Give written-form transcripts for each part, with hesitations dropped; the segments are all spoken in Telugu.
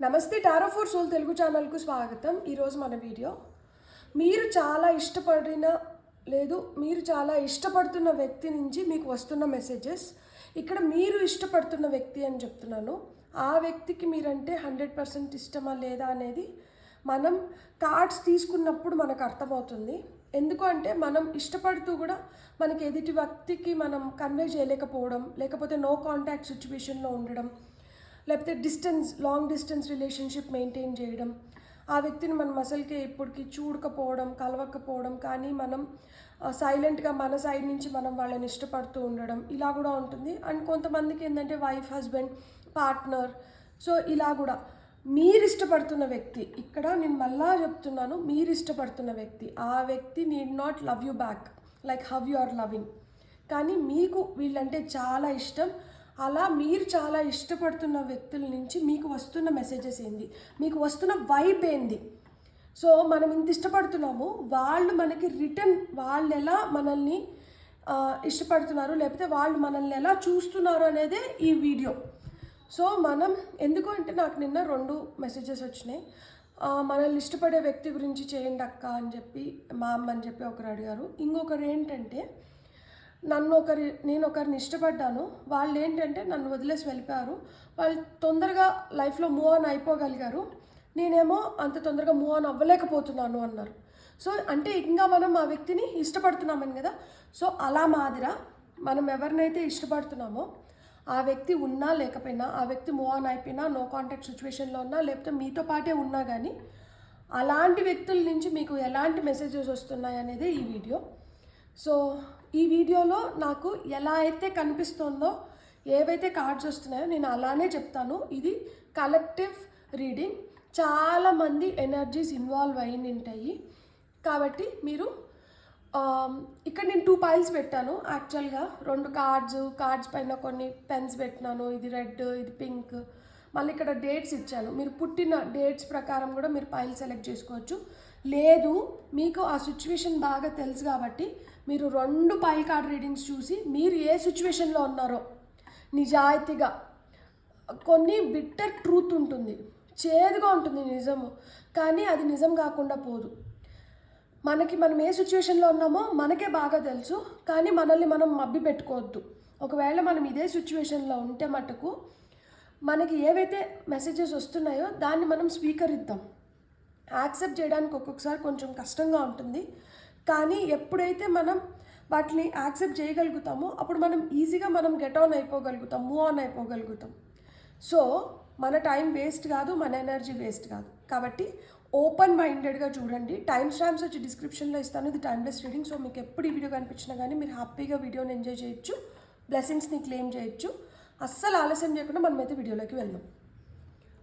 నమస్తే టారో ఫర్ సోల్ తెలుగు ఛానల్కు స్వాగతం. ఈరోజు మన వీడియో మీరు చాలా ఇష్టపడుతున్న వ్యక్తి నుంచి మీకు వస్తున్న మెసేజెస్. ఇక్కడ మీరు ఇష్టపడుతున్న వ్యక్తి అని చెప్తున్నాను. ఆ వ్యక్తికి మీరంటే 100% ఇష్టమా లేదా అనేది మనం కార్డ్స్ తీసుకున్నప్పుడు మనకు అర్థమవుతుంది. ఎందుకు అంటే మనం ఇష్టపడుతూ కూడా మనకి ఎదుటి వ్యక్తికి మనం కన్వే చేయలేకపోవడం, లేకపోతే నో కాంటాక్ట్ సిచ్యువేషన్లో ఉండడం, లేకపోతే లాంగ్ డిస్టెన్స్ రిలేషన్షిప్ మెయింటైన్ చేయడం, ఆ వ్యక్తిని మనం అసలుకి ఇప్పటికి చూడకపోవడం, కలవకపోవడం, కానీ మనం సైలెంట్గా మన సైడ్ నుంచి మనం వాళ్ళని ఇష్టపడుతూ ఉండడం, ఇలా కూడా ఉంటుంది. అండ్ కొంతమందికి ఏంటంటే వైఫ్, హస్బెండ్, పార్ట్నర్, సో ఇలా కూడా మీరు ఇష్టపడుతున్న వ్యక్తి, ఇక్కడ నేను మళ్ళా చెప్తున్నాను, మీరు ఇష్టపడుతున్న వ్యక్తి, ఆ వ్యక్తి need not love you back like how you are loving, కానీ మీకు వీళ్ళంటే చాలా ఇష్టం. అలా మీరు చాలా ఇష్టపడుతున్న వ్యక్తుల నుంచి మీకు వస్తున్న మెసేజెస్ ఏంది, మీకు వస్తున్న వైబ్ ఏంది. సో మనం ఇంత ఇష్టపడుతున్నాము, వాళ్ళు మనకి రిటర్న్ వాళ్ళు ఎలా మనల్ని ఇష్టపడుతున్నారు, లేకపోతే వాళ్ళు మనల్ని ఎలా చూస్తున్నారు అనేదే ఈ వీడియో. సో మనం ఎందుకు అంటే నాకు నిన్న 2 మెసేజెస్ వచ్చినాయి. మనల్ని ఇష్టపడే వ్యక్తి గురించి చేయండి అక్క అని చెప్పి మా అమ్మ అని చెప్పి ఒకరు అడిగారు. ఇంకొకరు ఏంటంటే నేను ఒకరిని ఇష్టపడ్డాను, వాళ్ళు ఏంటంటే నన్ను వదిలేసి వెళ్ళిపోయారు, వాళ్ళు తొందరగా లైఫ్లో మూవ్ ఆన్ అయిపోగలిగారు, నేనేమో అంత తొందరగా మూవ్ ఆన్ అవ్వలేకపోతున్నాను అన్నారు. సో అంటే ఇంకా మనం ఆ వ్యక్తిని ఇష్టపడుతున్నామని కదా. సో అలా మాదిరా మనం ఎవరినైతే ఇష్టపడుతున్నామో ఆ వ్యక్తి ఉన్నా లేకపోయినా, ఆ వ్యక్తి మూవ్ ఆన్ అయిపోయినా, నో కాంటాక్ట్ సిచ్యువేషన్లో ఉన్నా, లేకపోతే మీతో పాటే ఉన్నా కానీ, అలాంటి వ్యక్తుల నుంచి మీకు ఎలాంటి మెసేజెస్ వస్తున్నాయి అనేది ఈ వీడియో. సో ఈ వీడియోలో నాకు ఎలా అయితే కనిపిస్తుందో, ఏవైతే కార్డ్స్ వస్తున్నాయో నేను అలానే చెప్తాను. ఇది కలెక్టివ్ రీడింగ్, చాలామంది ఎనర్జీస్ ఇన్వాల్వ్ అయి ఉంటాయి. కాబట్టి మీరు ఇక్కడ నేను 2 piles పెట్టాను. యాక్చువల్గా 2 కార్డ్స్ పైన కొన్ని పెన్స్ పెట్టినాను. ఇది రెడ్, ఇది పింక్, మళ్ళీ ఇక్కడ డేట్స్ ఇచ్చాను. మీరు పుట్టిన డేట్స్ ప్రకారం కూడా మీరు పైల్ సెలెక్ట్ చేసుకోవచ్చు. లేదు మీకు ఆ సిచ్యువేషన్ బాగా తెలుసు కాబట్టి మీరు 2 పైల్ కార్డ్ రీడింగ్స్ చూసి మీరు ఏ సిచ్యువేషన్లో ఉన్నారో నిజాయితీగా, కొన్ని బిట్టర్ ట్రూత్ ఉంటుంది, చేదుగా ఉంటుంది నిజము, కానీ అది నిజం కాకుండా పోదు. మనం ఏ సిచ్యువేషన్లో ఉన్నామో మనకే బాగా తెలుసు, కానీ మనల్ని మనం మభ్య పెట్టుకోవద్దు. ఒకవేళ మనం ఇదే సిచ్యువేషన్లో ఉంటే మటుకు మనకి ఏవైతే మెసేజెస్ వస్తున్నాయో దాన్ని మనం స్వీకరిద్దాం. యాక్సెప్ట్ చేయడానికి ఒక్కొక్కసారి కొంచెం కష్టంగా ఉంటుంది, కానీ ఎప్పుడైతే మనం వాటిని యాక్సెప్ట్ చేయగలుగుతామో అప్పుడు మనం ఈజీగా గెట్ ఆన్ అయిపోగలుగుతాం, మూవ్ ఆన్ అయిపోగలుగుతాం. సో మన టైం వేస్ట్ కాదు, మన ఎనర్జీ వేస్ట్ కాదు. కాబట్టి ఓపెన్ మైండెడ్గా చూడండి. టైం స్టాంప్స్ వచ్చి డిస్క్రిప్షన్లో ఇస్తాను. ఇది టైమ్లెస్ రీడింగ్. సో మీకు ఎప్పుడు ఈ వీడియో కనిపించినా కానీ మీరు హ్యాపీగా వీడియోని ఎంజాయ్ చేయొచ్చు, బ్లెస్సింగ్స్ని క్లెయిమ్ చేయొచ్చు. అస్సలు ఆలస్యం చేయకుండా మనమైతే వీడియోలోకి వెళ్దాం.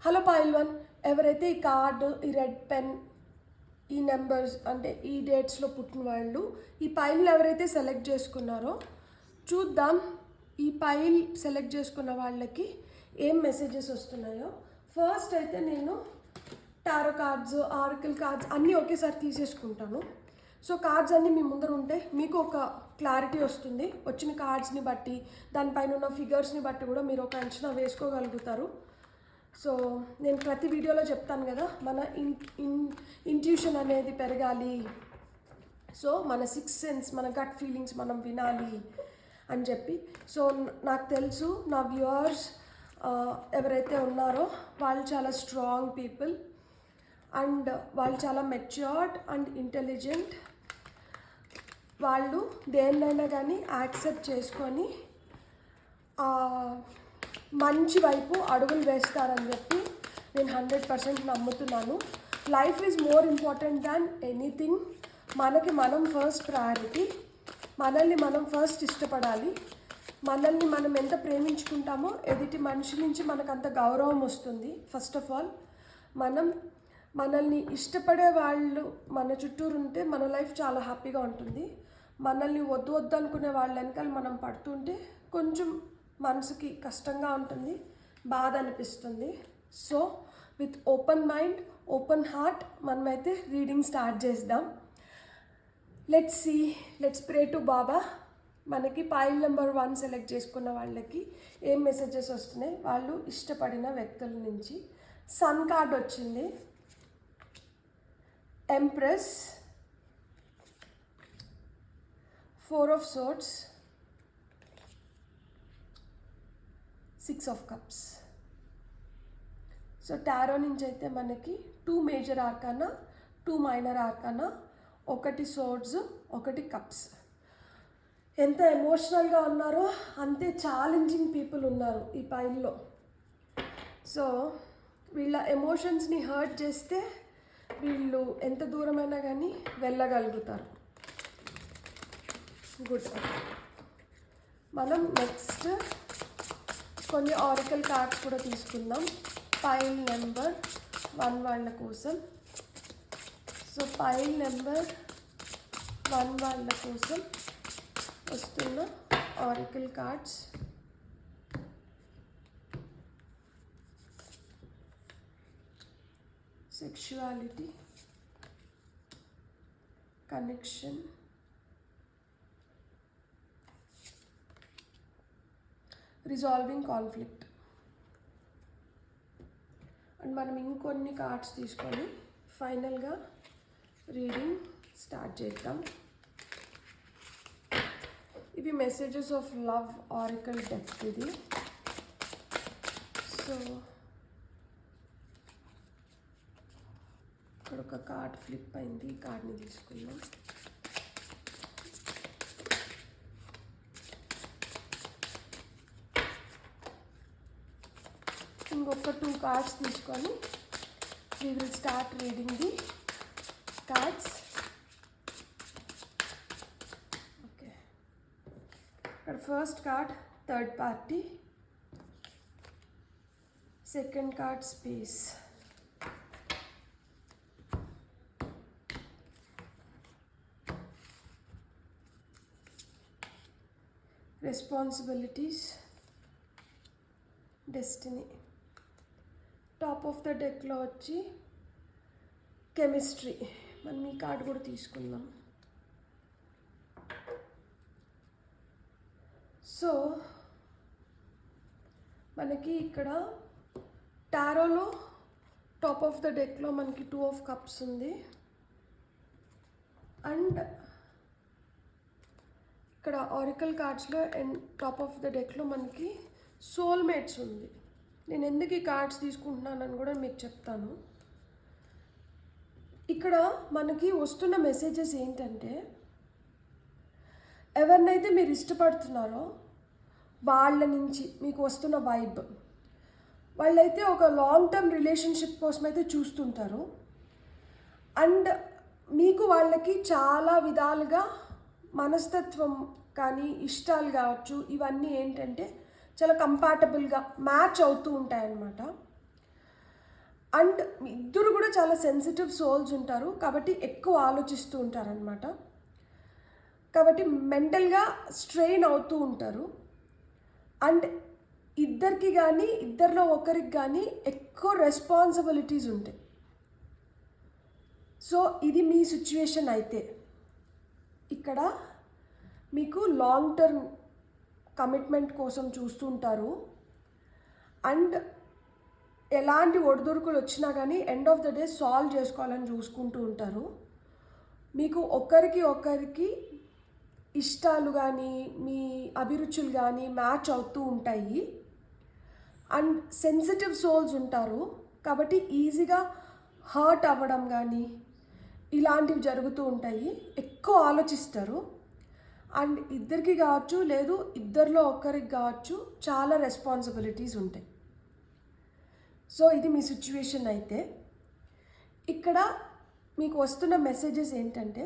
హలో పైల్ 1, ఎవరైతే ఈ కార్డు, ఈ రెడ్ పెన్, ఈ నెంబర్స్ అంటే ఈ డేట్స్లో పుట్టిన వాళ్ళు, ఈ పైల్ని ఎవరైతే సెలెక్ట్ చేసుకున్నారో చూద్దాం. ఈ పైల్ సెలెక్ట్ చేసుకున్న వాళ్ళకి ఏం మెసేజెస్ వస్తున్నాయో. ఫస్ట్ అయితే నేను టారో కార్డ్స్, ఆరకిల్ కార్డ్స్ అన్నీ ఒకేసారి తీసేసుకుంటాను. సో కార్డ్స్ అన్నీ మీ ముందర ఉంటే మీకు ఒక క్లారిటీ వస్తుంది. వచ్చిన కార్డ్స్ని బట్టి, దానిపైన ఉన్న ఫిగర్స్ని బట్టి కూడా మీరు ఒక అంచనా వేసుకోగలుగుతారు. సో నేను ప్రతి వీడియోలో చెప్తాను కదా, మన ఇంట్యూషన్ అనేది పెరగాలి. సో మన 6th సెన్స్, మన గట్ ఫీలింగ్స్ మనం వినాలి అని చెప్పి. సో నాకు తెలుసు నా వ్యూవర్స్ ఎవరైతే ఉన్నారో వాళ్ళు చాలా స్ట్రాంగ్ పీపుల్, అండ్ వాళ్ళు చాలా మెచ్యూర్డ్ అండ్ ఇంటెలిజెంట్. వాళ్ళు దేన్నైనా కానీ యాక్సెప్ట్ చేసుకొని మంచి వైపు అడుగులు వేస్తారని చెప్పి నేను 100% నమ్ముతున్నాను. Life is more important than anything. మనకి మనం ఫస్ట్ ప్రయారిటీ, మనల్ని మనం ఫస్ట్ ఇష్టపడాలి. మనల్ని మనం ఎంత ప్రేమించుకుంటామో ఎదుటి మనిషి నుంచి మనకు అంత గౌరవం వస్తుంది. ఫస్ట్ ఆఫ్ ఆల్ మనల్ని ఇష్టపడే వాళ్ళు మన చుట్టూరు ఉంటే మన లైఫ్ చాలా హ్యాపీగా ఉంటుంది. మనల్ని వద్దు అనుకునే వాళ్ళ వెనకాల మనం పడుతుంటే కొంచెం మనసుకి కష్టంగా ఉంటుంది, బాధ అనిపిస్తుంది. So with open mind, open heart మనమైతే రీడింగ్ స్టార్ట్ చేద్దాం. లెట్స్ ప్రే టు బాబా. మనకి పైల్ నెంబర్ 1 సెలెక్ట్ చేసుకున్న వాళ్ళకి ఏం మెసేజెస్ వస్తున్నాయి, వాళ్ళు ఇష్టపడిన వ్యక్తుల నుంచి సన్ కార్డ్ వచ్చింది, empress, 4 of swords, 6 of cups. So tarot నుంచి అయితే మనకి 2 major arcana, 2 minor arcana, 1 swords, 1 cups. ఎంత ఎమోషనల్గా ఉన్నారో అంతే ఛాలెంజింగ్ పీపుల్ ఉన్నారు ఈ పైల్లో. సో వీళ్ళ ఎమోషన్స్ని హర్ట్ చేస్తే వీళ్ళు ఎంత దూరమైనా కానీ వెళ్ళగలుగుతారు. గుడ్. మనం నెక్స్ట్ కొన్ని ఆరికల్ కార్డ్స్ కూడా తీసుకుందాం పైల్ నెంబర్ 1 వాళ్ళ కోసం. సో పైల్ నెంబర్ 1 వాళ్ళ కోసం వస్తున్న oracle cards sexuality, connection, resolving conflict. And మనం ఇంకొన్ని కార్డ్స్ తీసుకొని ఫైనల్గా రీడింగ్ స్టార్ట్ చేద్దాం. ఇవి messages of love oracle depth ఇది. సో ఇక్కడ ఒక కార్డ్ ఫ్లిప్ అయింది, ఈ కార్డ్ని తీసుకుందాం. ఇంకొక 2 కార్డ్స్ తీసుకొని we will start reading the cards. Okay. Our first card, third party. Second card, space. Responsibilities, destiny. Top of the డెక్లో వచ్చి కెమిస్ట్రీ. మనం ఈ కార్డ్ కూడా తీసుకుందాం. సో మనకి ఇక్కడ టారోలో టాప్ ఆఫ్ ద డెక్లో మనకి 2 of cups ఉంది. అండ్ ఇక్కడ ఆరికల్ కార్డ్స్లో టాప్ ఆఫ్ ద డెక్లో మనకి సోల్మేట్స్ ఉంది. నేను ఎందుకు ఈ కార్డ్స్ తీసుకుంటున్నానని కూడా మీకు చెప్తాను. ఇక్కడ మనకి వస్తున్న మెసేజెస్ ఏంటంటే, ఎవరినైతే మీరు ఇష్టపడుతున్నారో వాళ్ళ నుంచి మీకు వస్తున్న వైబ్, వాళ్ళైతే ఒక లాంగ్ టర్మ్ రిలేషన్షిప్ కోసం అయితే చూస్తుంటారు. అండ్ మీకు వాళ్ళకి చాలా విధాలుగా మనస్తత్వం కానీ ఇష్టాలు కావచ్చు, ఇవన్నీ ఏంటంటే చాలా కంపాటబుల్గా మ్యాచ్ అవుతూ ఉంటాయన్నమాట. అండ్ ఇద్దరు కూడా చాలా సెన్సిటివ్ సోల్స్ ఉంటారు కాబట్టి ఎక్కువ ఆలోచిస్తూ ఉంటారనమాట. కాబట్టి మెంటల్గా స్ట్రెయిన్ అవుతూ ఉంటారు. అండ్ ఇద్దరికి కానీ ఇద్దరిలో ఒకరికి కానీ ఎక్కువ రెస్పాన్సిబిలిటీస్ ఉంటాయి. సో ఇది మీ సిచ్యువేషన్ అయితే ఇక్కడ మీకు లాంగ్ టర్మ్ కమిట్మెంట్ కోసం చూస్తుంటారు. అండ్ ఎలాంటి ఒడిదుడుకులు వచ్చినా కానీ end of the day solve చేసుకోవాలని చూసుకుంటూ ఉంటారు. మీకు ఒకరికి ఇష్టాలు కానీ మీ అభిరుచులు కానీ మ్యాచ్ అవుతూ ఉంటాయి. అండ్ సెన్సిటివ్ సోల్స్ ఉంటారు కాబట్టి ఈజీగా హర్ట్ అవ్వడం కానీ ఇలాంటివి జరుగుతూ ఉంటాయి. ఎక్కువ ఆలోచిస్తారు. అండ్ ఇద్దరికి కావచ్చు లేదు ఇద్దరిలో ఒకరికి కావచ్చు చాలా రెస్పాన్సిబిలిటీస్ ఉంటాయి. సో ఇది మీ సిచ్యువేషన్ అయితే ఇక్కడ మీకు వస్తున్న మెసేజెస్ ఏంటంటే,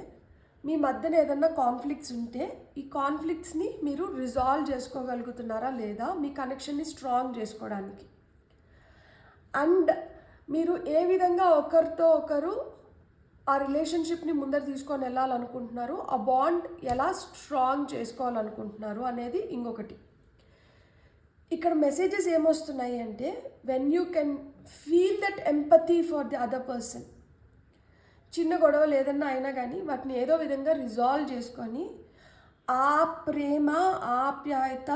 మీ మధ్యన ఏదన్నా కాన్ఫ్లిక్ట్స్ ఉంటే ఈ కాన్ఫ్లిక్ట్స్ని మీరు రిజాల్వ్ చేసుకోగలుగుతున్నారా లేదా మీ కనెక్షన్ని స్ట్రాంగ్ చేసుకోవడానికి. అండ్ మీరు ఏ విధంగా ఒకరితో ఒకరు ఆ రిలేషన్షిప్ని ముందర తీసుకొని వెళ్ళాలనుకుంటున్నారు, ఆ బాండ్ ఎలా స్ట్రాంగ్ చేసుకోవాలనుకుంటున్నారు అనేది ఇంకొకటి. ఇక్కడ మెసేజెస్ ఏమొస్తున్నాయి అంటే, when you can feel that empathy for the other person. చిన్న గొడవలు ఏదన్నా అయినా కానీ వాటిని ఏదో విధంగా రిజాల్వ్ చేసుకొని ఆ ప్రేమ ఆప్యాయత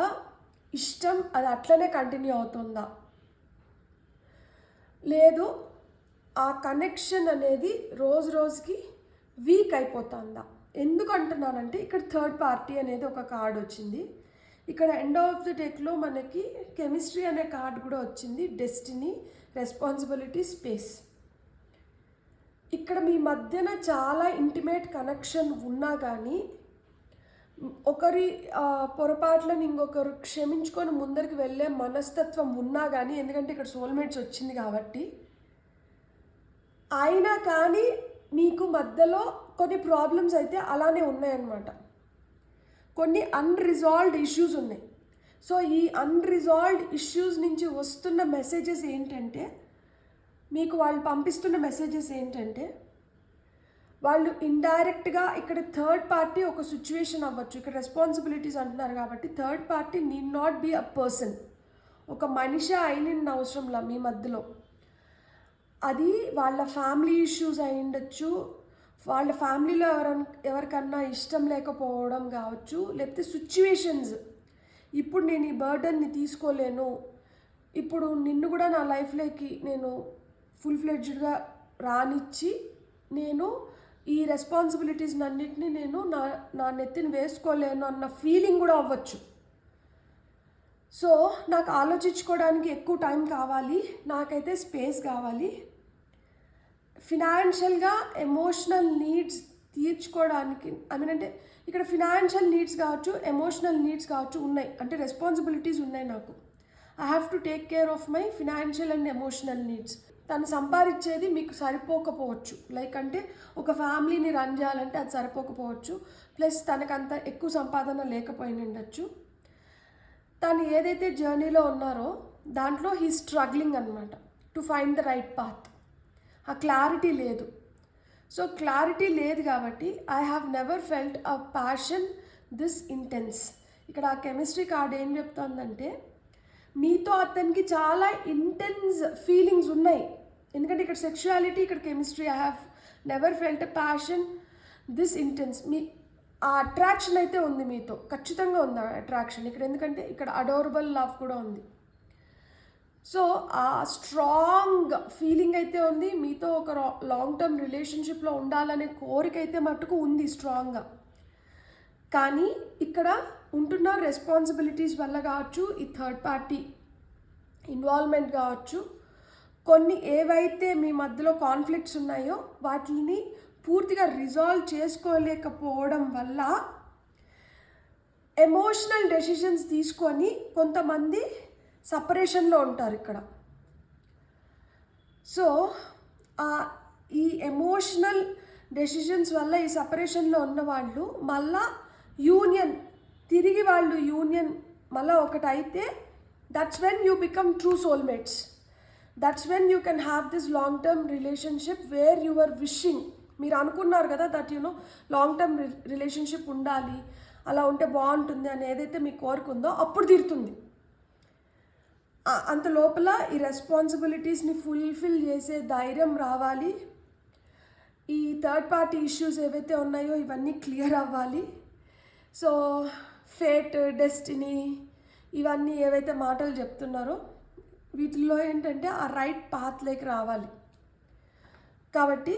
ఇష్టం అది అట్లనే కంటిన్యూ అవుతుందా, లేదు ఆ కనెక్షన్ అనేది రోజు రోజుకి వీక్ అయిపోతుందా? ఎందుకు అంటున్నానంటే ఇక్కడ థర్డ్ పార్టీ అనేది ఒక కార్డ్ వచ్చింది. ఇక్కడ ఎండ్ ఆఫ్ ది డేలో మనకి కెమిస్ట్రీ అనే కార్డ్ కూడా వచ్చింది. Destiny, responsibility, space. ఇక్కడ మీ మధ్యన చాలా ఇంటిమేట్ కనెక్షన్ ఉన్నా కానీ ఒకరి పొరపాట్లను ఇంకొకరు క్షమించుకొని ముందరికి వెళ్ళే మనస్తత్వం ఉన్నా కానీ, ఎందుకంటే ఇక్కడ సోల్మేట్స్ వచ్చింది కాబట్టి, అయినా కానీ మీకు మధ్యలో కొన్ని ప్రాబ్లమ్స్ అయితే అలానే ఉన్నాయన్నమాట. కొన్ని అన్రిజాల్వ్డ్ ఇష్యూస్ ఉన్నాయి. సో ఈ అన్రిజాల్వ్డ్ ఇష్యూస్ నుంచి వస్తున్న మెసేజెస్ ఏంటంటే, మీకు వాళ్ళు పంపిస్తున్న మెసేజెస్ ఏంటంటే, వాళ్ళు ఇండైరెక్ట్గా ఇక్కడ థర్డ్ పార్టీ ఒక సిచ్యువేషన్ అవ్వచ్చు. ఇక్కడ రెస్పాన్సిబిలిటీస్ అంటున్నారు కాబట్టి third party need not be a person. ఒక మనిషి అయిన అవసరంలా మీ మధ్యలో. అది వాళ్ళ ఫ్యామిలీ ఇష్యూస్ అయి ఉండొచ్చు, వాళ్ళ ఫ్యామిలీలో ఎవరికన్నా ఇష్టం లేకపోవడం కావచ్చు, లేకపోతే సిచ్యువేషన్స్. ఇప్పుడు నేను ఈ బర్డన్ని తీసుకోలేను, ఇప్పుడు నిన్ను కూడా నా లైఫ్లోకి నేను ఫుల్ ఫ్లెడ్జ్డ్గా రానిచ్చి నేను ఈ రెస్పాన్సిబిలిటీస్ అన్నిటినీ నేను నా నెత్తిని వేసుకోలేను అన్న ఫీలింగ్ కూడా అవ్వచ్చు. సో నాకు ఆలోచించుకోవడానికి ఎక్కువ టైం కావాలి, నాకైతే స్పేస్ కావాలి. ఫినాన్షియల్గా ఎమోషనల్ నీడ్స్ తీర్చుకోవడానికి అంటే ఇక్కడ ఫినాన్షియల్ నీడ్స్ కావచ్చు, ఎమోషనల్ నీడ్స్ కావచ్చు ఉన్నాయి. అంటే రెస్పాన్సిబిలిటీస్ ఉన్నాయి నాకు. I have to take care of my financial and emotional needs. తను సంపాదించేది మీకు సరిపోకపోవచ్చు. లైక్ అంటే ఒక ఫ్యామిలీని రన్ చేయాలంటే అది సరిపోకపోవచ్చు. ప్లస్ తనకంత ఎక్కువ సంపాదన లేకపోయి ఉండొచ్చు. తను ఏదైతే జర్నీలో ఉన్నారో దాంట్లో హీ స్ట్రగ్లింగ్ అనమాట to find the right path. ఆ క్లారిటీ లేదు. సో క్లారిటీ లేదు కాబట్టి I have never felt a passion this intense. ఇక్కడ ఆ కెమిస్ట్రీ కార్డ్ ఏం చెప్తుందంటే, మీతో అతనికి చాలా ఇంటెన్స్ ఫీలింగ్స్ ఉన్నాయి. ఎందుకంటే ఇక్కడ సెక్షువాలిటీ, ఇక్కడ chemistry. I have never felt a passion this intense. మీ ఆ అట్రాక్షన్ అయితే ఉంది, మీతో ఖచ్చితంగా ఉంది ఆ అట్రాక్షన్ ఇక్కడ. ఎందుకంటే ఇక్కడ అడోరబుల్ లవ్ కూడా ఉంది. సో ఆ స్ట్రాంగ్ ఫీలింగ్ అయితే ఉంది. మీతో ఒక లాంగ్ టర్మ్ రిలేషన్షిప్లో ఉండాలనే కోరిక అయితే మట్టుకు ఉంది స్ట్రాంగ్గా. కానీ ఇక్కడ ఉంటున్న రెస్పాన్సిబిలిటీస్ వల్ల కావచ్చు, ఈ థర్డ్ పార్టీ ఇన్వాల్వ్మెంట్ కావచ్చు, కొన్ని ఏవైతే మీ మధ్యలో కాన్ఫ్లిక్ట్స్ ఉన్నాయో వాటిని పూర్తిగా రిజాల్వ్ చేసుకోలేకపోవడం వల్ల ఎమోషనల్ డెసిషన్స్ తీసుకొని కొంతమంది సపరేషన్లో ఉంటారు ఇక్కడ. సో ఈ ఎమోషనల్ డెసిషన్స్ వల్ల ఈ సపరేషన్లో ఉన్న వాళ్ళు మళ్ళా యూనియన్, తిరిగి వాళ్ళు యూనియన్ మళ్ళీ ఒకటైతే that's when you become true soulmates. That's when you can have this long term relationship where you are wishing. మీరు అనుకున్నారు కదా దట్ లాంగ్ టర్మ్ రిలేషన్షిప్ ఉండాలి, అలా ఉంటే బాగుంటుంది అని ఏదైతే మీ కోరుకుందో అప్పుడు తీరుతుంది. అంత లోపల ఈ రెస్పాన్సిబిలిటీస్ని ఫుల్ఫిల్ చేసే ధైర్యం రావాలి. ఈ థర్డ్ పార్టీ ఇష్యూస్ ఏవైతే ఉన్నాయో ఇవన్నీ క్లియర్ అవ్వాలి. సో ఫేట్, డెస్టినీ, ఇవన్నీ ఏవైతే మాటలు చెప్తున్నారో వీటిల్లో ఏంటంటే ఆ రైట్ పాత్లోకి రావాలి. కాబట్టి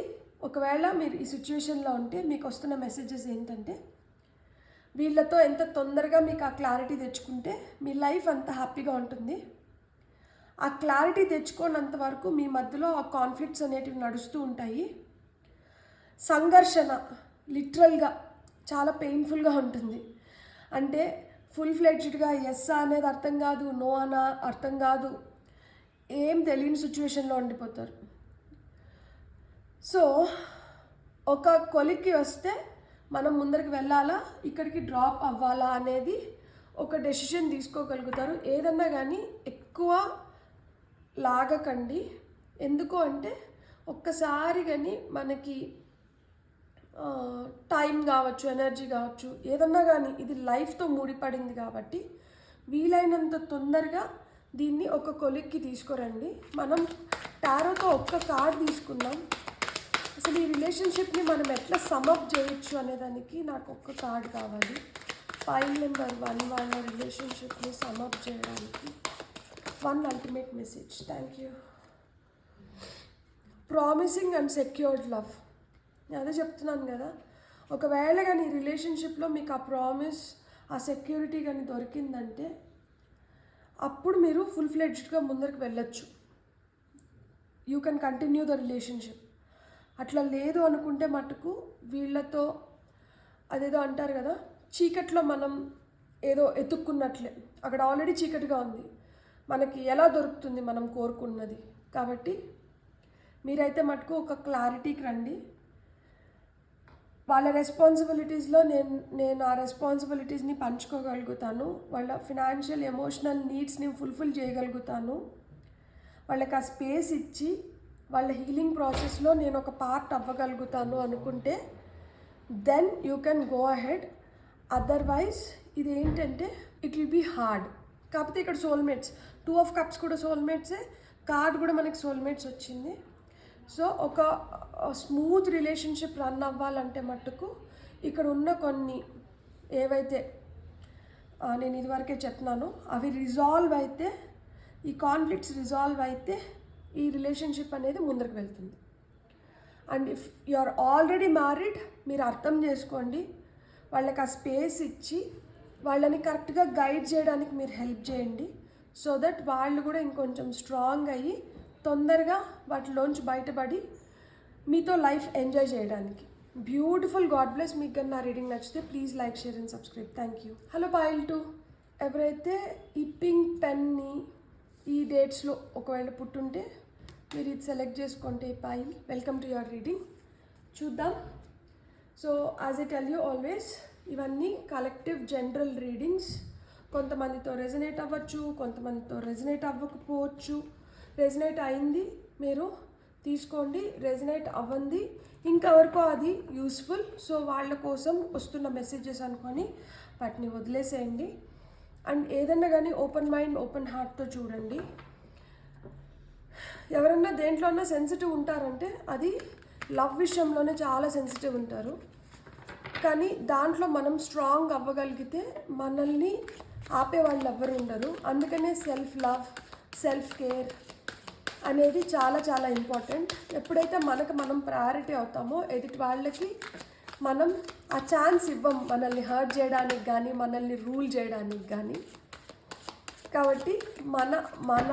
ఒకవేళ మీరు ఈ సిచ్యువేషన్లో ఉంటే మీకు వస్తున్న మెసేజెస్ ఏంటంటే, వీళ్ళతో ఎంత తొందరగా మీకు ఆ క్లారిటీ తెచ్చుకుంటే మీ లైఫ్ అంత హ్యాపీగా ఉంటుంది. ఆ క్లారిటీ తెచ్చుకోనంత వరకు మీ మధ్యలో ఆ కాన్ఫ్లిక్ట్స్ అనేటివి నడుస్తూ ఉంటాయి. సంఘర్షణ లిటరల్గా చాలా పెయిన్ఫుల్గా ఉంటుంది. అంటే ఫుల్ ఫ్లెడ్జ్డ్గా ఎస్ అనేది అర్థం కాదు, నో అన్న అర్థం కాదు, ఏం తెలియని సిచ్యువేషన్లో ఉండిపోతారు. సో ఒక కొలిక్కి వస్తే మనం ముందరికి వెళ్ళాలా, ఇక్కడికి డ్రాప్ అవ్వాలా అనేది ఒక డెసిషన్ తీసుకోగలుగుతారు. ఏదన్నా కానీ ఎక్కువ లాగకండి. ఎందుకు అంటే ఒక్కసారి కానీ మనకి టైం కావచ్చు, ఎనర్జీ కావచ్చు, ఏదన్నా కానీ ఇది లైఫ్తో ముడిపడింది కాబట్టి వీలైనంత తొందరగా దీన్ని ఒక కొలిక్కి తీసుకురండి. మనం టారోతో ఒక్క కార్డ్ తీసుకుందాం. అసలు ఈ రిలేషన్షిప్ని మనం ఎట్లా సమప్ చేయొచ్చు అనేదానికి నాకు ఒక్క కార్డ్ కావాలి. ఫైల్ నెంబర్ 1 వాళ్ళ రిలేషన్షిప్ని సమప్ చేయడానికి 1 ultimate message. Thank you. Promising and secured love. నేను అదే చెప్తున్నాను కదా, ఒకవేళ కానీ ఈ రిలేషన్షిప్లో మీకు ఆ ప్రామిస్, ఆ సెక్యూరిటీ కానీ దొరికిందంటే అప్పుడు మీరు ఫుల్ ఫ్లెడ్జ్డ్గా ముందరికి వెళ్ళొచ్చు. You can continue the relationship. అట్లా లేదు అనుకుంటే మటుకు వీళ్ళతో అదేదో అంటారు కదా, చీకట్లో మనం ఏదో ఎతుక్కున్నట్లే, అక్కడ ఆల్రెడీ చీకటిగా ఉంది, మనకి ఎలా దొరుకుతుంది మనం కోరుకున్నది. కాబట్టి మీరైతే మటుకు ఒక క్లారిటీకి రండి. వాళ్ళ రెస్పాన్సిబిలిటీస్లో నేను ఆ రెస్పాన్సిబిలిటీస్ని పంచుకోగలుగుతాను, వాళ్ళ ఫినాన్షియల్ ఎమోషనల్ నీడ్స్ని ఫుల్ఫిల్ చేయగలుగుతాను, వాళ్ళకి ఆ స్పేస్ ఇచ్చి వాళ్ళ హీలింగ్ ప్రాసెస్లో నేను ఒక పార్ట్ అవ్వగలుగుతాను అనుకుంటే then you can go ahead. Otherwise ఇది ఏంటంటే ఇట్ విల్ బీ హార్డ్. కాకపోతే ఇక్కడ సోల్మేట్స్, 2 of Cups కూడా సోల్మేట్సే, కార్డ్ కూడా మనకి సోల్మేట్స్ వచ్చింది. సో ఒక స్మూత్ రిలేషన్షిప్ రన్ అవ్వాలంటే మట్టుకు ఇక్కడ ఉన్న కొన్ని ఏవైతే నేను ఇదివరకే చెప్తున్నానో అవి రిజాల్వ్ అయితే, ఈ కాన్ఫ్లిక్ట్స్ రిజాల్వ్ అయితే ఈ రిలేషన్షిప్ అనేది ముందరికి వెళ్తుంది. And if you are already married, మీరు అర్థం చేసుకోండి, వాళ్ళకి ఆ స్పేస్ ఇచ్చి వాళ్ళని కరెక్ట్గా గైడ్ చేయడానికి మీరు హెల్ప్ చేయండి. సో దట్ వాళ్ళు కూడా ఇంకొంచెం స్ట్రాంగ్ అయ్యి తొందరగా వాటిలోంచి బయటపడి మీతో లైఫ్ ఎంజాయ్ చేయడానికి. బ్యూటిఫుల్. God bless. మీకు కానీ నా రీడింగ్ నచ్చితే please like, share and subscribe. Thank you. Hello foil 2, ఎవరైతే ఈ పింక్ పెన్ని ఈ డేట్స్లో ఒకవేళ పుట్టుంటే మీరు ఇది సెలెక్ట్ చేసుకుంటే పాయిల్, వెల్కమ్ టు యువర్ రీడింగ్. చూద్దాం. So as I tell you always, ఇవన్నీ కలెక్టివ్ జనరల్ రీడింగ్స్. కొంతమందితో రెజనేట్ అవ్వచ్చు, కొంతమందితో రెజనేట్ అవ్వకపోవచ్చు. రెజనేట్ అయింది మీరు తీసుకోండి, రెజనేట్ అవ్వంది ఇంకెవరికో అది యూస్ఫుల్, సో వాళ్ళ కోసం వస్తున్న మెసేజెస్ అనుకొని వాటిని వదిలేసేయండి. అండ్ ఏదన్నా కానీ ఓపెన్ మైండ్, ఓపెన్ హార్ట్తో చూడండి. ఎవరన్నా దేంట్లోన్నా సెన్సిటివ్ ఉంటారంటే అది లవ్ విషయంలోనే చాలా సెన్సిటివ్ ఉంటారు. కానీ దాంట్లో మనం స్ట్రాంగ్ అవ్వగలిగితే మనల్ని ఆపే వాళ్ళు ఎవ్వరు ఉండరు. అందుకనే సెల్ఫ్ లవ్, సెల్ఫ్ కేర్ అనేది చాలా చాలా ఇంపార్టెంట్. ఎప్పుడైతే మనకు మనం ప్రయారిటీ అవుతామో ఎదుటి వాళ్ళకి మనం ఆ ఛాన్స్ ఇవ్వం మనల్ని హర్ట్ చేయడానికి కానీ, మనల్ని రూల్ చేయడానికి కానీ. కాబట్టి మన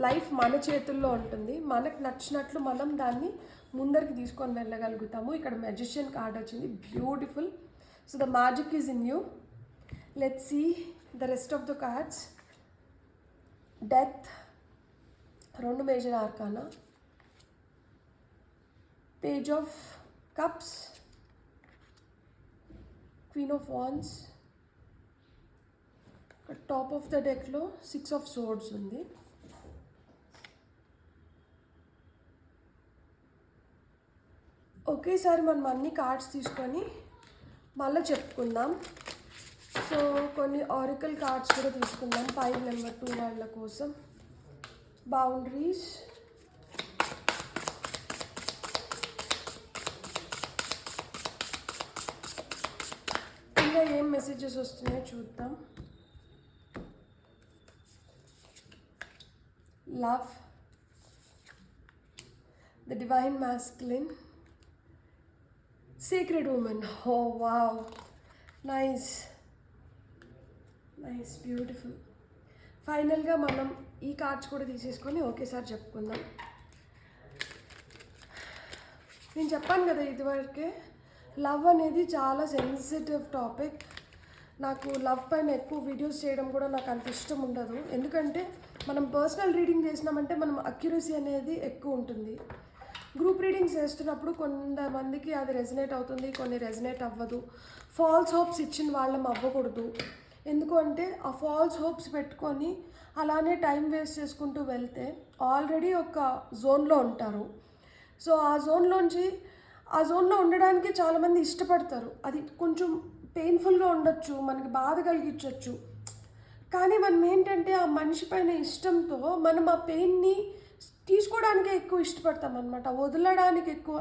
లైఫ్ మన చేతుల్లో ఉంటుంది. మనకు నచ్చినట్లు మనం దాన్ని ముందరికి తీసుకొని వెళ్ళగలుగుతాము. ఇక్కడ మెజిషియన్ కార్డ్ వచ్చింది, beautiful. So the magic is in you. Let's see the rest of the cards. Death, 2 major arcana, page of cups, queen of wands, top of the డెక్లో 6 of Swords ఉంది. ఒకేసారి మనం అన్ని కార్డ్స్ తీసుకొని మళ్ళీ చెప్పుకుందాం. సో కొన్ని ఆరికల్ కార్డ్స్ కూడా తీసుకుందాం పైల్ నెంబర్ 2 వాళ్ళ కోసం. బౌండరీస్, ఇంకా ఏం మెసేజెస్ వస్తున్నాయో చూద్దాం. Love, the divine masculine, sacred woman. Oh wow, nice, beautiful. ఫైనల్గా మనం ఈ కార్డ్స్ కూడా తీసేసుకొని ఒకేసారి చెప్పుకుందాం. నేను చెప్పాను కదా ఇదివరకే, లవ్ అనేది చాలా సెన్సిటివ్ టాపిక్. నాకు లవ్ పైన ఎక్కువ వీడియోస్ చేయడం కూడా నాకు అంత ఇష్టం ఉండదు. ఎందుకంటే మనం పర్సనల్ రీడింగ్ చేసినామంటే మనం అక్యురసీ అనేది ఎక్కువ ఉంటుంది. గ్రూప్ రీడింగ్స్ చేస్తున్నప్పుడు కొంతమందికి అది రెజనేట్ అవుతుంది, కొన్ని రెజనేట్ అవ్వదు. ఫాల్స్ హోప్స్ ఇచ్చిన వాళ్ళం అవ్వకూడదు. ఎందుకు అంటే ఆ ఫాల్స్ హోప్స్ పెట్టుకొని అలానే టైం వేస్ట్ చేసుకుంటూ వెళ్తే ఆల్రెడీ ఒక జోన్లో ఉంటారు. సో ఆ జోన్లో ఉండడానికి చాలామంది ఇష్టపడతారు. అది కొంచెం పెయిన్ఫుల్గా ఉండొచ్చు, మనకి బాధ కలిగించవచ్చు. కానీ మనం ఏంటంటే ఆ మనిషి పైన ఇష్టంతో మనం ఆ పెయిన్ని తీసుకోవడానికే ఎక్కువ ఇష్టపడతాం అనమాట. వదలడానికి ఎక్కువ,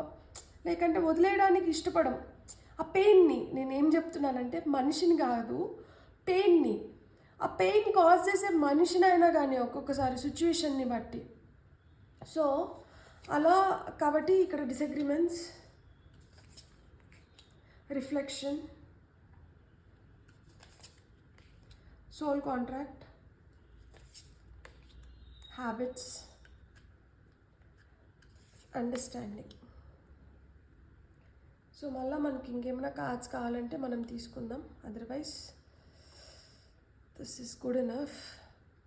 లేకంటే వదిలేయడానికి ఇష్టపడం. ఆ పెయిన్ని, నేనేం చెప్తున్నానంటే మనిషిని కాదు, పెయిన్ని. ఆ పెయిన్ కాజ్ చేసే మనిషినైనా కానీ ఒక్కొక్కసారి సిచ్యువేషన్ని బట్టి. సో అలా కాబట్టి ఇక్కడ disagreements, reflection, soul contract, habits, understanding. So మళ్ళీ మనకి ఇంకేమైనా కార్డ్స్ కావాలంటే మనం తీసుకుందాం, otherwise this is good enough.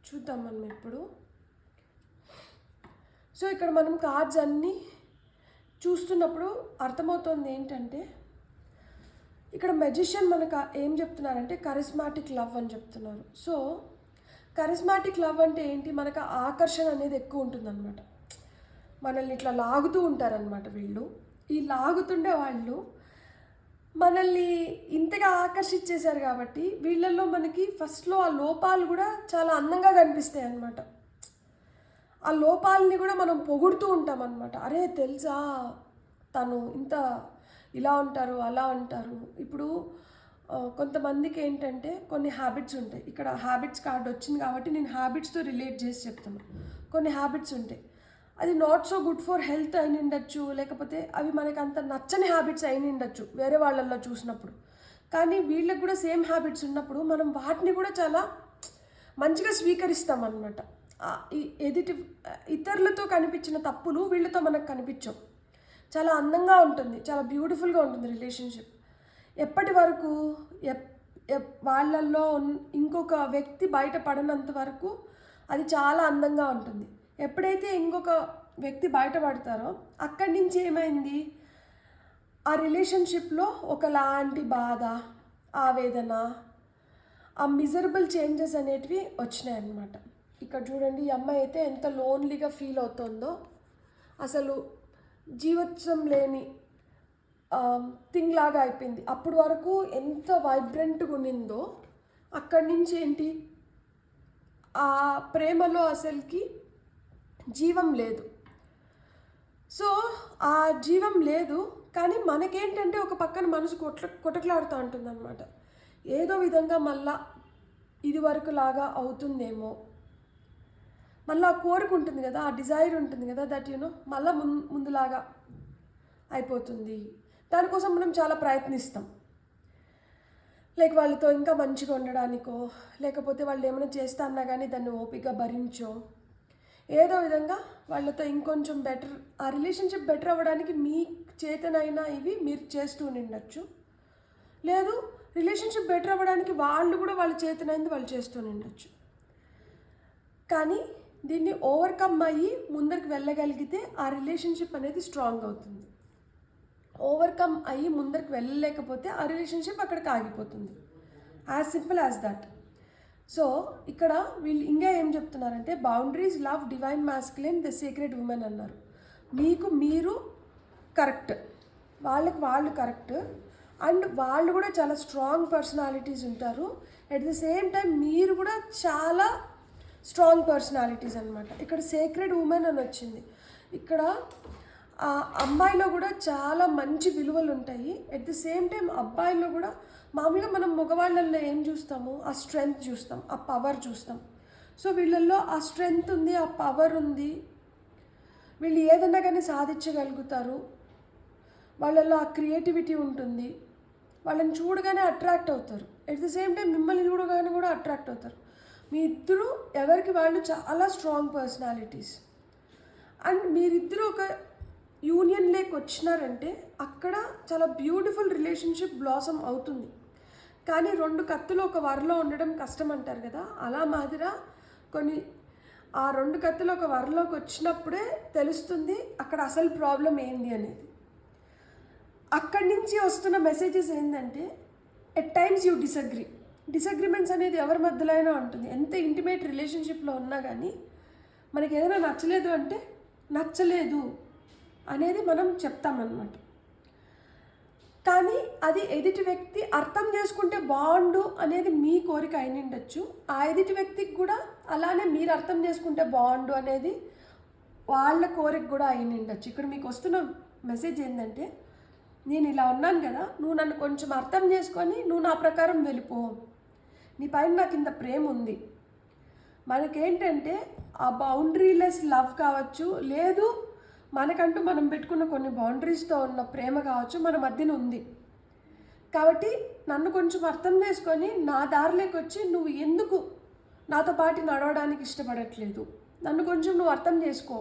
చూద్దాం మనం ఇప్పుడు. సో ఇక్కడ మనం కార్డ్స్ అన్నీ చూస్తున్నప్పుడు అర్థమవుతుంది ఏంటంటే, ఇక్కడ మెజిషియన్ మనకు ఏం చెప్తున్నారంటే కరిస్మాటిక్ లవ్ అని చెప్తున్నారు. సో కరిస్మాటిక్ లవ్ అంటే ఏంటి, మనకు ఆకర్షణ అనేది ఎక్కువ ఉంటుందన్నమాట. మనల్ని ఇట్లా లాగుతూ ఉంటారనమాట వీళ్ళు. ఈ లాగుతుండే వాళ్ళు మనల్ని ఇంతగా ఆకర్షించేశారు కాబట్టి వీళ్ళల్లో మనకి ఫస్ట్లో ఆ లోపాలు కూడా చాలా అందంగా కనిపిస్తాయి అన్నమాట. ఆ లోపాలని కూడా మనం పొగుడుతూ ఉంటాం అన్నమాట. అరే తెలుసా తను ఇంత ఇలా ఉంటారు అలా ఉంటారు. ఇప్పుడు కొంతమందికి ఏంటంటే కొన్ని హ్యాబిట్స్ ఉంటాయి. ఇక్కడ హ్యాబిట్స్ కార్డ్ వచ్చింది కాబట్టి నేను హ్యాబిట్స్తో రిలేట్ చేసి చెప్తాను. కొన్ని హ్యాబిట్స్ ఉంటాయి, అది not so good for health అయిన ఉండొచ్చు, లేకపోతే అవి మనకు అంత నచ్చని హ్యాబిట్స్ అయిన ఉండొచ్చు వేరే వాళ్ళల్లో చూసినప్పుడు. కానీ వీళ్ళకి కూడా సేమ్ హ్యాబిట్స్ ఉన్నప్పుడు మనం వాటిని కూడా చాలా మంచిగా స్వీకరిస్తాం అన్నమాట. ఎదుటి ఇతరులతో కనిపించిన తప్పులు వీళ్ళతో మనకు కనిపించవు. చాలా అందంగా ఉంటుంది, చాలా బ్యూటిఫుల్గా ఉంటుంది రిలేషన్షిప్. ఎప్పటి వరకు వాళ్ళల్లో ఇంకొక వ్యక్తి బయటపడనంత వరకు అది చాలా అందంగా ఉంటుంది. ఎప్పుడైతే ఇంకొక వ్యక్తి బయటపడతారో అక్కడి నుంచి ఏమైంది, ఆ రిలేషన్షిప్లో ఒకలాంటి బాధ, ఆవేదన, ఆ మిజరబుల్ చేంజెస్ అనేటివి వచ్చినాయి అన్నమాట. ఇక్కడ చూడండి, ఈ అమ్మాయి అయితే ఎంత లోన్లీగా ఫీల్ అవుతుందో, అసలు జీవత్వం లేని థింగ్ లాగా అయిపోయింది. అప్పటి వరకు ఎంత వైబ్రెంట్గా ఉన్నిందో అక్కడి నుంచి ఏంటి, ఆ ప్రేమలో అసలుకి జీవం లేదు. సో ఆ జీవం లేదు, కానీ మనకేంటంటే ఒక పక్కన మనసు కొట్టట్లాడుతూ ఉంటుందన్నమాట. ఏదో విధంగా మళ్ళా ఇది వరకు లాగా అవుతుందేమో, మళ్ళీ ఆ కోరిక ఉంటుంది కదా, ఆ డిజైర్ ఉంటుంది కదా, దట్ మళ్ళీ ముందులాగా అయిపోతుంది. దానికోసం మనం చాలా ప్రయత్నిస్తాం. లైక్ వాళ్ళతో ఇంకా మంచిగా ఉండడానికో, లేకపోతే వాళ్ళు ఏమైనా చేస్తా అన్నా కానీ దాన్ని ఓపిక భరించో, ఏదో విధంగా వాళ్ళతో ఇంకొంచెం బెటర్, ఆ రిలేషన్షిప్ బెటర్ అవ్వడానికి మీ చేతనైనా ఇవి మీరు చేస్తూ ఉండొచ్చు. లేదు రిలేషన్షిప్ బెటర్ అవ్వడానికి వాళ్ళు కూడా వాళ్ళ చేతనైంది వాళ్ళు చేస్తూ ఉండొచ్చు. కానీ దీన్ని ఓవర్కమ్ అయ్యి ముందరికి వెళ్ళగలిగితే ఆ రిలేషన్షిప్ అనేది స్ట్రాంగ్ అవుతుంది. ఓవర్కమ్ అయ్యి ముందరికి వెళ్ళలేకపోతే ఆ రిలేషన్షిప్ అక్కడికి ఆగిపోతుంది. As simple as that. So ఇక్కడ వీళ్ళు ఇంకా ఏం చెప్తున్నారంటే, boundaries, love, divine masculine, the secret women అన్నారు. మీకు మీరు కరెక్ట్, వాళ్ళకి వాళ్ళు కరెక్ట్, అండ్ వాళ్ళు కూడా చాలా స్ట్రాంగ్ పర్సనాలిటీస్ ఉంటారు. అట్ ద సేమ్ టైం మీరు కూడా చాలా స్ట్రాంగ్ పర్సనాలిటీస్ అనమాట. ఇక్కడ సీక్రెట్ ఉమెన్ అని వచ్చింది. ఇక్కడ ఆ అమ్మాయిలో కూడా చాలా మంచి విలువలు ఉంటాయి. అట్ ది సేమ్ టైం అబ్బాయిలో కూడా మామూలుగా మనం మగవాళ్ళల్లో ఏం చూస్తాము, ఆ స్ట్రెంగ్త్ చూస్తాం, ఆ పవర్ చూస్తాం. సో వీళ్ళల్లో ఆ స్ట్రెంగ్త్ ఉంది, ఆ పవర్ ఉంది, వీళ్ళు ఏదన్నా కానీ సాధించగలుగుతారు. వాళ్ళల్లో ఆ క్రియేటివిటీ ఉంటుంది, వాళ్ళని చూడగానే అట్రాక్ట్ అవుతారు. అట్ ది సేమ్ టైం మిమ్మల్ని చూడగానే కూడా అట్రాక్ట్ అవుతారు. మీ ఇద్దరు ఎవరికి వాళ్ళు చాలా స్ట్రాంగ్ పర్సనాలిటీస్. అండ్ మీరిద్దరూ ఒక యూనియన్ లేక్ వచ్చినారంటే అక్కడ చాలా బ్యూటిఫుల్ రిలేషన్షిప్ బ్లాసమ్ అవుతుంది. కానీ రెండు కత్తులు ఒక వరలో ఉండడం కష్టం అంటారు కదా, అలా మాదిరా ఆ రెండు కత్తులు ఒక వరలోకి వచ్చినప్పుడే తెలుస్తుంది అక్కడ అసలు ప్రాబ్లం ఏంది అనేది. అక్కడి నుంచి వస్తున్న మెసేజెస్ ఏంటంటే, ఎట్ టైమ్స్ యూ డిసగ్రిమెంట్స్ అనేది ఎవరి మధ్యలో అయినా ఉంటుంది. ఎంత ఇంటిమేట్ రిలేషన్షిప్లో ఉన్నా కానీ మనకి ఏదైనా నచ్చలేదు అంటే నచ్చలేదు అనేది మనం చెప్తామన్నమాట. కానీ అది ఎదుటి వ్యక్తి అర్థం చేసుకుంటే బాగుండు అనేది మీ కోరిక అయిన ఉండొచ్చు. ఆ ఎదుటి వ్యక్తికి కూడా అలానే మీరు అర్థం చేసుకుంటే బాగుండు అనేది వాళ్ళ కోరిక కూడా అయిన ఉండొచ్చు. ఇక్కడ మీకు వస్తున్న మెసేజ్ ఏంటంటే, నేను ఇలా ఉన్నాను కదా, నువ్వు నన్ను కొంచెం అర్థం చేసుకొని నువ్వు నా ప్రకారం వెళ్ళిపో, నీ పైన నాకు ఇంత ప్రేమ ఉంది. మనకేంటంటే ఆ బౌండరీలెస్ లవ్ కావచ్చు, లేదు మనకంటూ మనం పెట్టుకున్న కొన్ని బౌండరీస్తో ఉన్న ప్రేమ కావచ్చు మన మధ్యన ఉంది. కాబట్టి నన్ను కొంచెం అర్థం చేసుకొని నా దారిలోకి వచ్చి నువ్వు ఎందుకు నాతో పాటు నడవడానికి ఇష్టపడట్లేదు, నన్ను కొంచెం నువ్వు అర్థం చేసుకో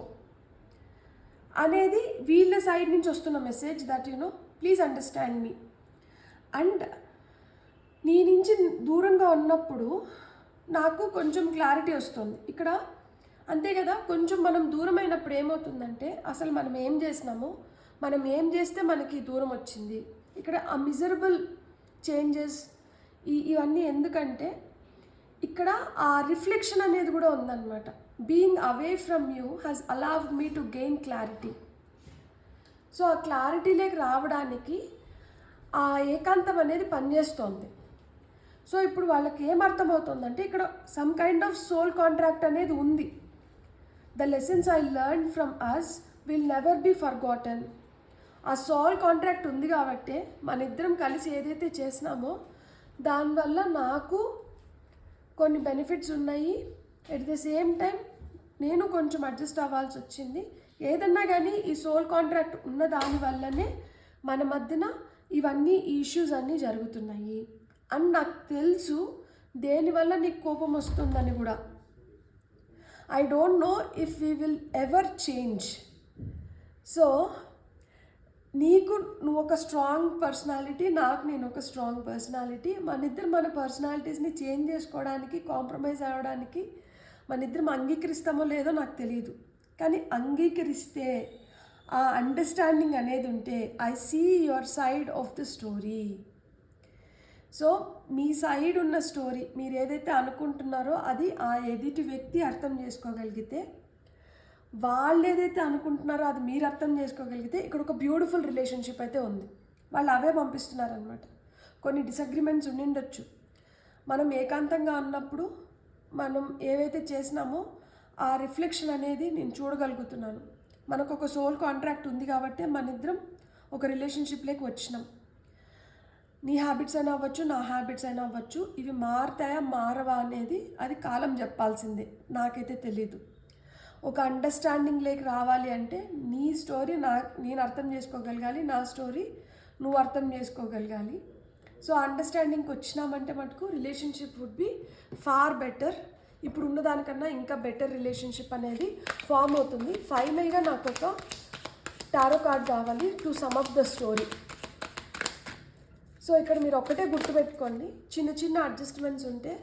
అనేది వీళ్ళ సైడ్ నుంచి వస్తున్న message. That please understand me. And నీ నుంచి దూరంగా ఉన్నప్పుడు నాకు కొంచెం క్లారిటీ వస్తుంది ఇక్కడ. అంతే కదా, కొంచెం మనం దూరమైనప్పుడు ఏమవుతుందంటే అసలు మనం ఏం చేసినాము, మనం ఏం చేస్తే మనకి దూరం వచ్చింది. ఇక్కడ ఆ మిజరబుల్ చేంజెస్ ఇవన్నీ ఎందుకంటే ఇక్కడ ఆ రిఫ్లెక్షన్ అనేది కూడా ఉందన్నమాట. Being away from you has allowed me to gain clarity. So ఆ క్లారిటీలోకి రావడానికి ఆ ఏకాంతం అనేది పనిచేస్తోంది. సో ఇప్పుడు వాళ్ళకి ఏమర్థమవుతుందంటే ఇక్కడ some kind of soul contract అనేది ఉంది. The lessons I learn from us will never be forgotten. ఆ సోల్ కాంట్రాక్ట్ ఉంది కాబట్టి మన ఇద్దరం కలిసి ఏదైతే చేసినామో దానివల్ల నాకు కొన్ని బెనిఫిట్స్ ఉన్నాయి. ఎట్ ద సేమ్ టైం నేను కొంచెం అడ్జస్ట్ అవ్వాల్సి వచ్చింది. ఏదన్నా కానీ ఈ సోల్ కాంట్రాక్ట్ ఉన్న దానివల్లనే మన మధ్యన ఇవన్నీ ఇష్యూస్ అన్నీ జరుగుతున్నాయి అని నాకు తెలుసు. దేనివల్ల నీకు కోపం వస్తుందని కూడా. I don't know if we will ever change. So నువ్వు ఒక స్ట్రాంగ్ పర్సనాలిటీ, నేను ఒక స్ట్రాంగ్ పర్సనాలిటీ. మన పర్సనాలిటీస్ని చేంజ్ చేసుకోవడానికి, కాంప్రమైజ్ అవ్వడానికి ఇద్దరం అంగీకరిస్తామో లేదో నాకు తెలియదు. కానీ అంగీకరిస్తే ఆ అండర్స్టాండింగ్ అనేది ఉంటే I see your side of the story. So మీ సైడ్ ఉన్న స్టోరీ మీరు ఏదైతే అనుకుంటున్నారో అది ఆ ఎదుటి వ్యక్తి అర్థం చేసుకోగలిగితే, వాళ్ళు ఏదైతే అనుకుంటున్నారో అది మీరు అర్థం చేసుకోగలిగితే ఇక్కడ ఒక బ్యూటిఫుల్ రిలేషన్షిప్ అయితే ఉంది. వాళ్ళు అవే పంపిస్తున్నారనమాట. కొన్ని డిసగ్రిమెంట్స్ ఉండిండొచ్చు. మనం ఏకాంతంగా ఉన్నప్పుడు మనం ఏవైతే చేసినామో ఆ రిఫ్లెక్షన్ అనేది నేను చూడగలుగుతున్నాను. మనకు ఒక సోల్ కాంట్రాక్ట్ ఉంది కాబట్టి ఇద్దరం ఒక రిలేషన్షిప్లోకి వచ్చినాం. నీ హ్యాబిట్స్ అయినా అవ్వచ్చు, నా హ్యాబిట్స్ అయినా అవ్వచ్చు. ఇవి మారుతాయా మారవా అనేది అది కాలం చెప్పాల్సిందే. నాకైతే తెలీదు. ఒక అండర్స్టాండింగ్లోకి రావాలి అంటే నీ స్టోరీ నేను అర్థం చేసుకోగలగాలి, నా స్టోరీ నువ్వు అర్థం చేసుకోగలగాలి. సో అండర్స్టాండింగ్కి వచ్చినామంటే మటుకు relationship would be far better. ఇప్పుడు ఉన్నదానికన్నా ఇంకా బెటర్ రిలేషన్షిప్ అనేది ఫామ్ అవుతుంది. ఫైనల్గా నాకు ఒక టారో కార్డ్ కావాలి to sum up the story. So ఇక్కడ మీరు ఒక్కటే గుర్తుపెట్టుకోండి, చిన్న చిన్న అడ్జస్ట్మెంట్స్ ఉంటే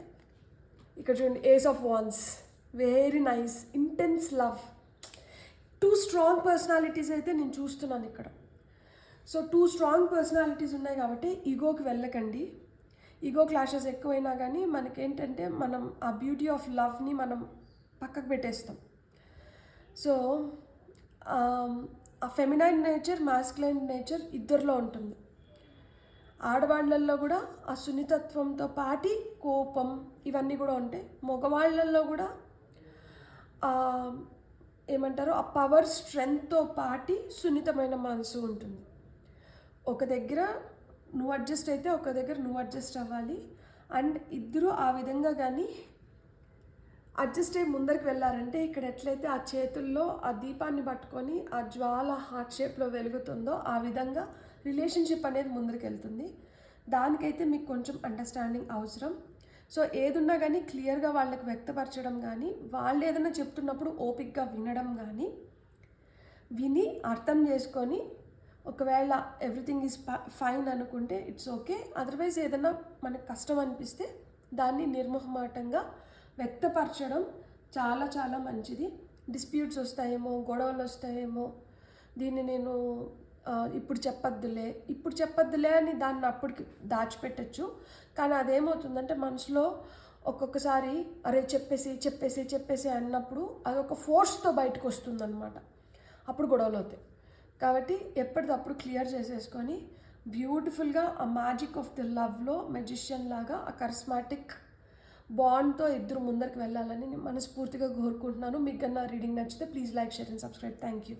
ఇక్కడ చూడండి, ace of wands, very nice, intense love. 2 strong personalities అయితే నేను చూస్తున్నాను ఇక్కడ. సో 2 స్ట్రాంగ్ పర్సనాలిటీస్ ఉన్నాయి కాబట్టి ఈగోకి వెళ్ళకండి. ఈగో క్లాషెస్ ఎక్కువైనా కానీ మనకేంటంటే మనం ఆ బ్యూటీ ఆఫ్ లవ్ని మనం పక్కకు పెట్టేస్తాం. సో ఆ ఫెమినైన్ నేచర్, మాస్కులైన్ నేచర్ ఇద్దరిలో ఉంటుంది. ఆడవాళ్ళల్లో కూడా ఆ సున్నితత్వంతో పాటి కోపం ఇవన్నీ కూడా ఉంటాయి. మగవాళ్ళల్లో కూడా ఏమంటారు, ఆ పవర్ స్ట్రెంగ్త్తో పాటి సున్నితమైన మనసు ఉంటుంది. ఒక దగ్గర నువ్వు అడ్జస్ట్ అయితే ఒక దగ్గర నువ్వు అడ్జస్ట్ అవ్వాలి. అండ్ ఇద్దరు ఆ విధంగా కానీ అడ్జస్ట్ అయ్యి ముందరికి వెళ్ళారంటే ఇక్కడ ఎట్లయితే ఆ చేతుల్లో ఆ దీపాన్ని పట్టుకొని ఆ జ్వాల హార్ట్ షేప్లో వెలుగుతుందో ఆ విధంగా రిలేషన్షిప్ అనేది ముందరికి వెళ్తుంది. దానికైతే మీకు కొంచెం అండర్స్టాండింగ్ అవసరం. సో ఏదున్నా కానీ క్లియర్గా వాళ్ళకి వ్యక్తపరచడం కానీ, వాళ్ళు ఏదైనా చెప్తున్నప్పుడు ఓపిక్గా వినడం కానీ, విని అర్థం చేసుకొని ఒకవేళ ఎవ్రీథింగ్ ఈజ్ ఫైన్ అనుకుంటే ఇట్స్ ఓకే. అదర్వైజ్ ఏదైనా మనకు కష్టం అనిపిస్తే దాన్ని నిర్మోహమాటంగా వ్యక్తపరచడం చాలా చాలా మంచిది. డిస్ప్యూట్స్ వస్తాయేమో, గొడవలు వస్తాయేమో, దీన్ని నేను ఇప్పుడు చెప్పొద్దులే అని దాన్ని అప్పటికి దాచిపెట్టచ్చు. కానీ అదేమవుతుందంటే మనసులో ఒక్కొక్కసారి అరే చెప్పేసి అన్నప్పుడు అది ఒక ఫోర్స్తో బయటకు వస్తుందన్నమాట. అప్పుడు గొడవలు అవుతాయి. కాబట్టి ఎప్పటికప్పుడు క్లియర్ చేసేసుకొని బ్యూటిఫుల్గా ఆ మ్యాజిక్ ఆఫ్ ద లవ్లో మెజిషియన్ లాగా ఆ కరిస్మాటిక్ బాండ్తో ఇద్దరు ముందరికి వెళ్ళాలని నేను మనస్ఫూర్తిగా కోరుకుంటున్నాను. మీకు కన్నా రీడింగ్ నచ్చితే please like, share and subscribe. Thank you.